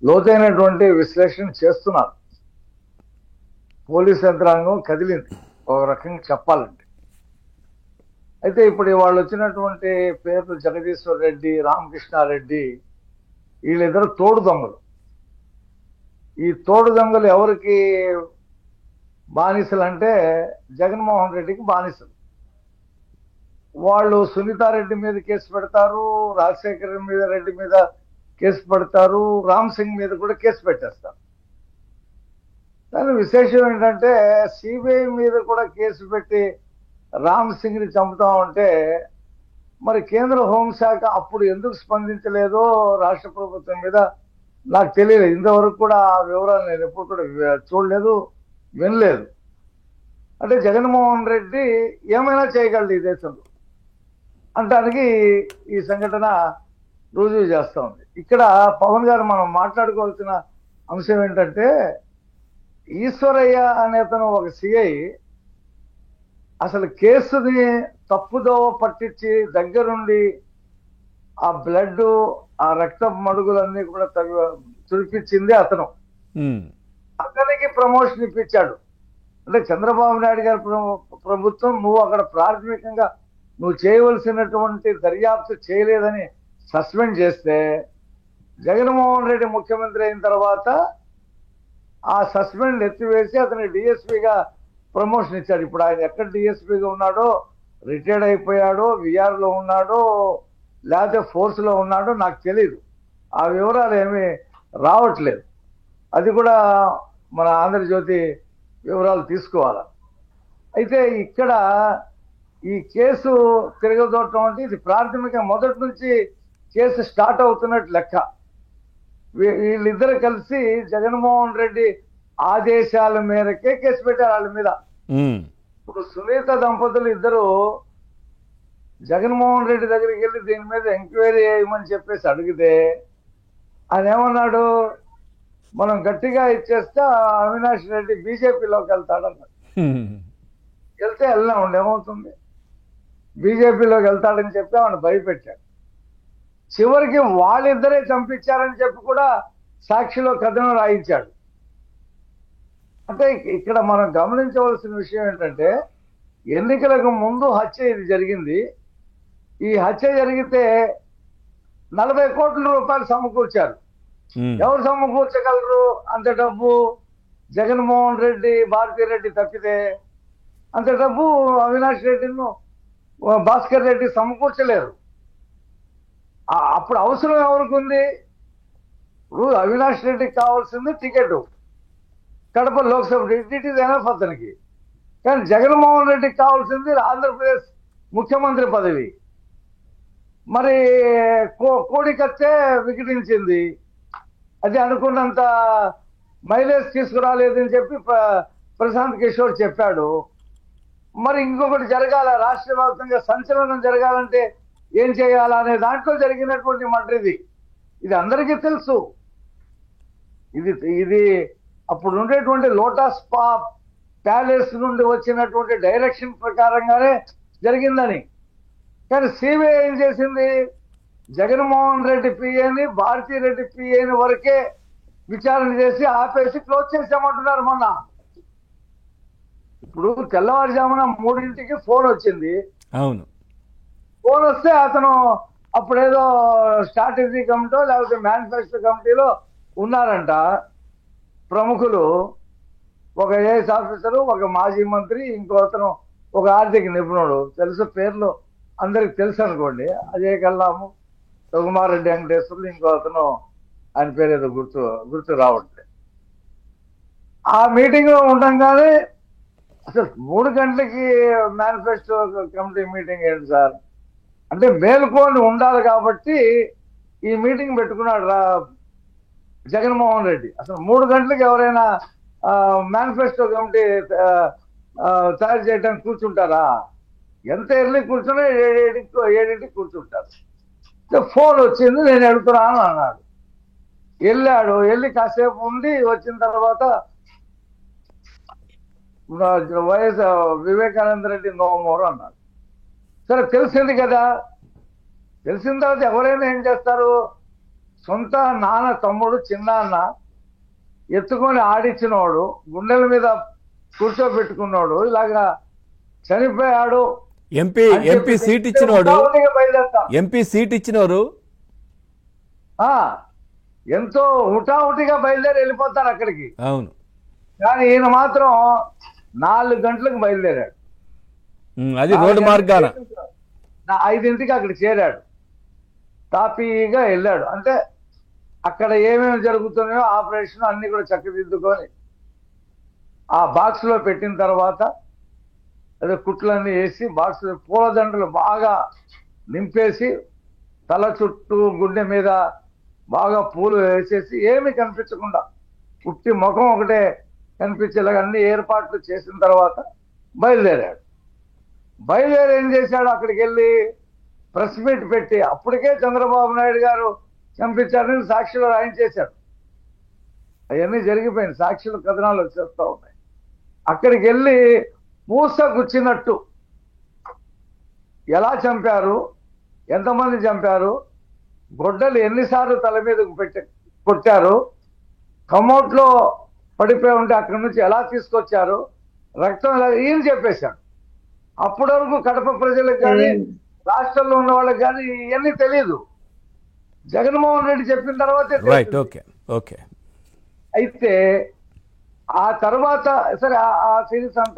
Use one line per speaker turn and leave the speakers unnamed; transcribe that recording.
లోతైనటువంటి విశ్లేషణ చేస్తున్నారు. పోలీస్ యంత్రాంగం కదిలింది ఒక రకంగా చెప్పాలంటే. అయితే ఇప్పుడు వాళ్ళు వచ్చినటువంటి పేర్లు జగదీశ్వర్ రెడ్డి, రామకృష్ణారెడ్డి, వీళ్ళిద్దరు తోడు దొంగలు. ఈ తోడు దొంగలు ఎవరికి బానిసలు అంటే జగన్మోహన్ రెడ్డికి బానిసలు. వాళ్ళు సునీతారెడ్డి మీద కేసు పెడతారు, రాజశేఖర రెడ్డి మీద కేసు పెడతారు, రామ్ సింగ్ మీద కూడా కేసు పెట్టేస్తారు. కానీ విశేషం ఏంటంటే సిబిఐ మీద కూడా కేసు పెట్టి రామ్ సింగ్ ని చంపుతామంటే మరి కేంద్ర హోంశాఖ అప్పుడు ఎందుకు స్పందించలేదో రాష్ట్ర ప్రభుత్వం మీద నాకు తెలియలేదు. ఇంతవరకు కూడా ఆ వివరాలు నేను ఎప్పుడు కూడా చూడలేదు, వినలేదు. అంటే జగన్మోహన్ రెడ్డి ఏమైనా చేయగలడు ఈ దేశంలో అంటానికి ఈ సంఘటన రుజువు చేస్తూ ఉంది. ఇక్కడ పవన్ గారు మనం మాట్లాడుకోవాల్సిన అంశం ఏంటంటే ఈశ్వరయ్య అనేతను ఒక సిఐ అసలు కేసుని తప్పుదోవ పట్టించి దగ్గరుండి ఆ బ్లడ్, ఆ రక్త మడుగులన్నీ కూడా తుడిపించింది అతను. అతనికి ప్రమోషన్ ఇప్పించాడు. అంటే చంద్రబాబు నాయుడు గారి ప్రభుత్వం నువ్వు అక్కడ ప్రాథమికంగా నువ్వు చేయవలసినటువంటి దర్యాప్తు చేయలేదని సస్పెండ్ చేస్తే జగన్మోహన్ రెడ్డి ముఖ్యమంత్రి అయిన తర్వాత ఆ సస్పెండ్ ఎత్తివేసి అతని డిఎస్పీగా ప్రమోషన్ ఇచ్చాడు. ఇప్పుడు ఆయన ఎక్కడ డిఎస్పీగా ఉన్నాడో, రిటైర్డ్ అయిపోయాడో, విఆర్లో ఉన్నాడో, లేకపోతే ఫోర్స్లో ఉన్నాడో నాకు తెలియదు. ఆ వివరాలు ఏమీ రావట్లేదు. అది కూడా మన ఆంధ్రజ్యోతి వివరాలు తీసుకోవాలి. అయితే ఇక్కడ ఈ కేసు తిరగదోటం అంటే ఇది ప్రాథమిక మొదటి నుంచి కేసు స్టార్ట్ అవుతున్నట్టు లెక్క. వీళ్ళిద్దరు కలిసి జగన్మోహన్ రెడ్డి ఆదేశాల మేరకే కేసు పెట్టారు వాళ్ళ మీద. ఇప్పుడు సునీత దంపతులు ఇద్దరు జగన్మోహన్ రెడ్డి దగ్గరికి వెళ్ళి దీని మీద ఎంక్వైరీ చేయమని చెప్పేసి అడిగితే ఆయన ఏమన్నాడు, మనం గట్టిగా ఇచ్చేస్తే అవినాష్ రెడ్డి బీజేపీలోకి వెళ్తాడన్నాడు. వెళ్తే వెళ్ళినా ఉండి ఏమవుతుంది, బీజేపీలోకి వెళ్తాడని చెప్పి ఆమెను భయపెట్టాడు. చివరికి వాళ్ళిద్దరే చంపించారని చెప్పి కూడా సాక్షిలో కథనం రాయించాడు. అంటే ఇక్కడ మనం గమనించవలసిన విషయం ఏంటంటే ఎన్నికలకు ముందు హత్య ఇది జరిగింది. ఈ హత్య జరిగితే 40 కోట్ల రూపాయలు సమకూర్చారు. ఎవరు సమకూర్చగలరు అంత డబ్బు? జగన్మోహన్ రెడ్డి, భారతీరెడ్డి తప్పితే అంత డబ్బు అవినాష్ రెడ్డిను, భాస్కర్ రెడ్డి సమకూర్చలేరు. అప్పుడు అవసరం ఎవరికి ఉంది? ఇప్పుడు అవినాష్ రెడ్డికి కావాల్సింది ticket, Kadapa Lok Sabha it is enough అతనికి. కానీ జగన్మోహన్ రెడ్డికి కావాల్సింది ఆంధ్రప్రదేశ్ ముఖ్యమంత్రి పదవి. మరి కోడికత్తే వికటించింది, అది అనుకున్నంత మైలేజ్ తీసుకురాలేదని చెప్పి ప్రశాంత్ కిషోర్ చెప్పాడు. మరి ఇంకొకటి జరగాల, రాష్ట్ర వ్యాప్తంగా సంచలనం జరగాలంటే ఏం చేయాలా అనే దాంట్లో జరిగినటువంటి మర్డర్ ఇది అందరికీ తెలుసు. ఇది అప్పుడు ఉండేటువంటి లోటస్ ప్యాలెస్ నుండి వచ్చినటువంటి డైరెక్షన్ ప్రకారంగానే జరిగిందని. కానీ సిబిఐ ఏం చేసింది, జగన్మోహన్ రెడ్డి పిఏని, భారతీరెడ్డి పిఏని వరకే విచారణ చేసి ఆపేసి క్లోజ్ చేసామంటున్నారు మొన్న. ఇప్పుడు తెల్లవారుజామున 3ంటికి ఫోన్ వచ్చింది.
అవును,
ఫోన్ వస్తే అతను అప్పుడేదో స్ట్రాటజీ కమిటీ లేకపోతే మేనిఫెస్టో కమిటీలో ఉన్నారంట ప్రముఖులు. ఒక ఐఏఎస్ ఆఫీసరు, ఒక మాజీ మంత్రి, ఇంకో అతను ఒక ఆర్థిక నిపుణుడు. తెలుసు, పేర్లు అందరికి తెలుసు అనుకోండి. అజయ్ కల్లాము, రఘుమార్ రెడ్డి వెంకటేశ్వర్లు, ఇంకో అతను ఆయన పేరు ఏదో గుర్తు రావట్లేదు. ఆ మీటింగ్ లో ఉండగానే అసలు 3 గంటలకి మేనిఫెస్టో కమిటీ మీటింగ్ ఏంటి సార్ అంటే మేల్కొని ఉండాలి కాబట్టి ఈ మీటింగ్ పెట్టుకున్నాడు జగన్మోహన్ రెడ్డి. అసలు 3 గంటలకు ఎవరైనా మేనిఫెస్టో కమిటీ తయారు చేయడానికి కూర్చుంటారా? ఎంత ఎర్లీ కూర్చున్నా 7ంటికి కూర్చుంటారు. ఫోన్ వచ్చింది, నేను వెళ్తున్నాను అన్నాడు. వెళ్ళాడు. వెళ్ళి కాసేపు ఉండి వచ్చిన తర్వాత YS Vivekananda Reddy no more అన్నాడు. సరే తెలిసింది కదా, తెలిసిన తర్వాత ఎవరైనా ఏం చేస్తారు, సొంత నాన్న తమ్ముడు చిన్నాన్న ఎత్తుకొని ఆడిచ్చినోడు, గుండెల మీద కూర్చోబెట్టుకున్నాడు, ఇలాగా చనిపోయాడు
ఎంపీ
అని
ఎంపీ
చెప్పి
సీట్ ఇచ్చినోడు,
హుటాహుటిగా బయలుదేరతాం.
ఎంపీ సీట్ ఇచ్చినోరు
ఆ, ఎంతో హుటాహుటిగా బయలుదేరి వెళ్ళిపోతారు అక్కడికి.
అవును.
కానీ ఈయన మాత్రం 4 గంటలకు బయలుదేరాడు.
అది రోడ్డు మార్గాన
5ంటికి అక్కడ చేరాడు. తాపీగా వెళ్ళాడు. అంటే అక్కడ ఏమేమి జరుగుతున్నాయో ఆపరేషన్ అన్ని కూడా చక్కదిద్దుకొని ఆ బాక్స్ లో పెట్టిన తర్వాత అదే కుట్లన్నీ వేసి బాక్స్ పూలదండలు బాగా నింపేసి తల చుట్టూ గుండె మీద బాగా పూలు వేసేసి ఏమీ కనిపించకుండా పుట్టి ముఖం ఒకటే కనిపించేలాగా అన్ని ఏర్పాట్లు చేసిన తర్వాత బయలుదేరాడు. బయలుదేరి ఏం చేశాడు, అక్కడికి వెళ్ళి ప్రెస్ మీట్ పెట్టి అప్పటికే చంద్రబాబు నాయుడు గారు చంపించారని సాక్షులు రాయించేశాడు. అవన్నీ జరిగిపోయింది, సాక్షుల కథనాలు వచ్చేస్తూ ఉన్నాయి. అక్కడికి వెళ్ళి పూస గుచ్చినట్టు ఎలా చంపారు, ఎంతమంది చంపారు, గొడ్డలు ఎన్నిసార్లు తల మీదకు కొట్టారు, కమోట్లో పడిపోయి ఉంటే అక్కడి నుంచి ఎలా తీసుకొచ్చారు, రక్తం ఎలా, ఈయన చెప్పేశాడు. అప్పటి వరకు కడప ప్రజలకు కానీ రాష్ట్రంలో ఉన్న వాళ్ళకి కానీ ఇవన్నీ తెలియదు. జగన్మోహన్ రెడ్డి చెప్పిన తర్వాతే
రైట్.
తెలిసింది.
Okay okay.
అయితే ఆ తర్వాత సరే ఆ సిరీస్ అంతా